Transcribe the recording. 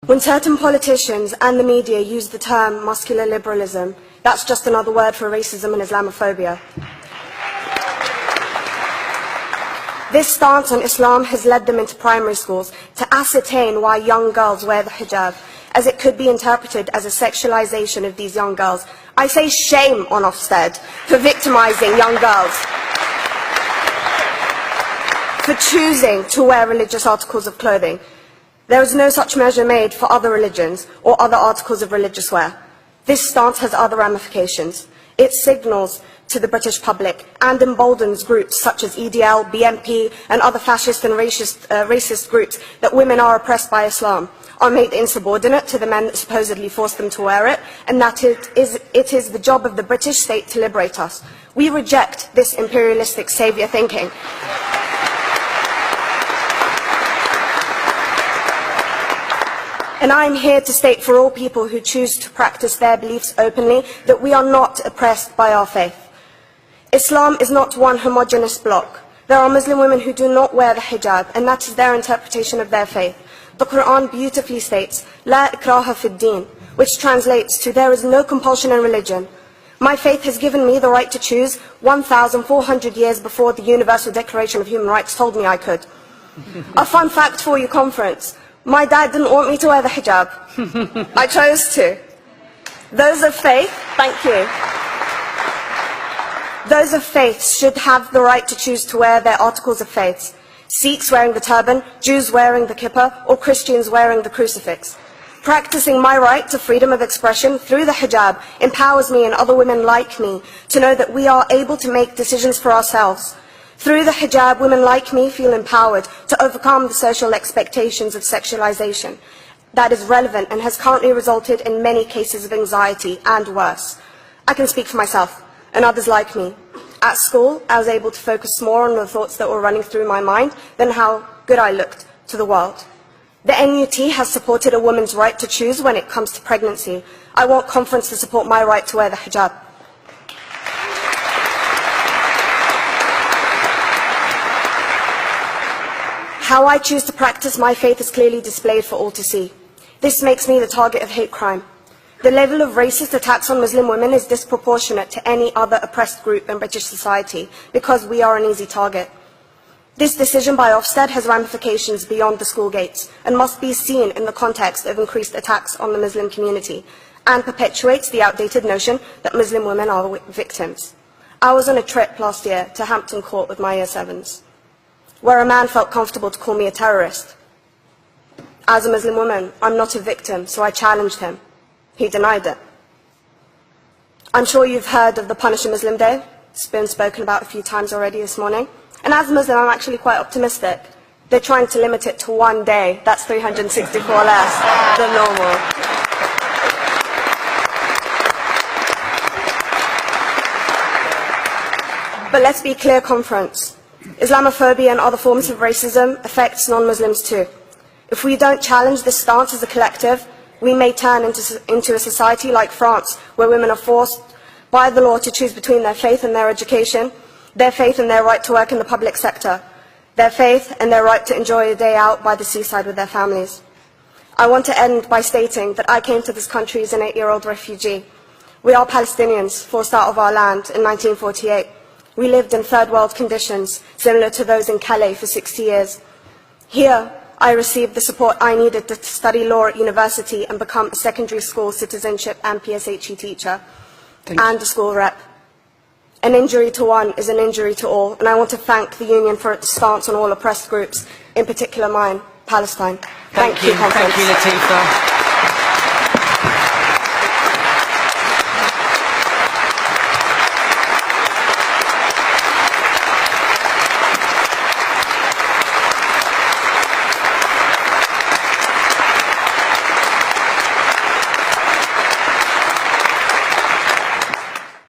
When certain politicians and the media use the term muscular liberalism, that's just another word for racism and Islamophobia. This stance on Islam has led them into primary schools to ascertain why young girls wear the hijab, as it could be interpreted as a sexualization of these young girls. I say shame on Ofsted for victimizing young girls, for choosing to wear religious articles of clothing. There is no such measure made for other religions or other articles of religious wear. This stance has other ramifications. It signals to the British public and emboldens groups such as EDL, BNP and other fascist and racist groups that women are oppressed by Islam, are made insubordinate to the men that supposedly force them to wear it, and that it is the job of the British state to liberate us. We reject this imperialistic saviour thinking. And I am here to state for all people who choose to practice their beliefs openly that we are not oppressed by our faith. Islam is not one homogeneous block. There are Muslim women who do not wear the hijab, and that is their interpretation of their faith. The Quran beautifully states, "La ikraha fid din," which translates to, "There is no compulsion in religion." My faith has given me the right to choose 1,400 years before the Universal Declaration of Human Rights told me I could. A fun fact for you, conference. My dad didn't want me to wear the hijab. I chose to. Those of faith, thank you. Those of faith should have the right to choose to wear their articles of faith. Sikhs wearing the turban, Jews wearing the kippah, or Christians wearing the crucifix. Practicing my right to freedom of expression through the hijab empowers me and other women like me to know that we are able to make decisions for ourselves. Through the hijab, women like me feel empowered to overcome the social expectations of sexualization that is relevant and has currently resulted in many cases of anxiety and worse. I can speak for myself and others like me. At school, I was able to focus more on the thoughts that were running through my mind than how good I looked to the world. The NUT has supported a woman's right to choose when it comes to pregnancy. I want conference to support my right to wear the hijab. How I choose to practice my faith is clearly displayed for all to see. This makes me the target of hate crime. The level of racist attacks on Muslim women is disproportionate to any other oppressed group in British society because we are an easy target. This decision by Ofsted has ramifications beyond the school gates and must be seen in the context of increased attacks on the Muslim community and perpetuates the outdated notion that Muslim women are victims. I was on a trip last year to Hampton Court with my Year 7s, where a man felt comfortable to call me a terrorist. As a Muslim woman, I'm not a victim, so I challenged him. He denied it. I'm sure you've heard of the Punish a Muslim Day. It's been spoken about a few times already this morning. And as a Muslim, I'm actually quite optimistic. They're trying to limit it to one day. That's 364 less than normal. But let's be clear, conference. Islamophobia and other forms of racism affects non-Muslims too. If we don't challenge this stance as a collective, we may turn into a society like France, where women are forced by the law to choose between their faith and their education, their faith and their right to work in the public sector, their faith and their right to enjoy a day out by the seaside with their families. I want to end by stating that I came to this country as an 8-year-old refugee. We are Palestinians, forced out of our land in 1948. We lived in third world conditions, similar to those in Calais for 60 years. Here, I received the support I needed to study law at university and become a secondary school citizenship and PSHE teacher, and a school rep. An injury to one is an injury to all, and I want to thank the Union for its stance on all oppressed groups, in particular mine, Palestine. Thank you, conference. Thank you, Latifa.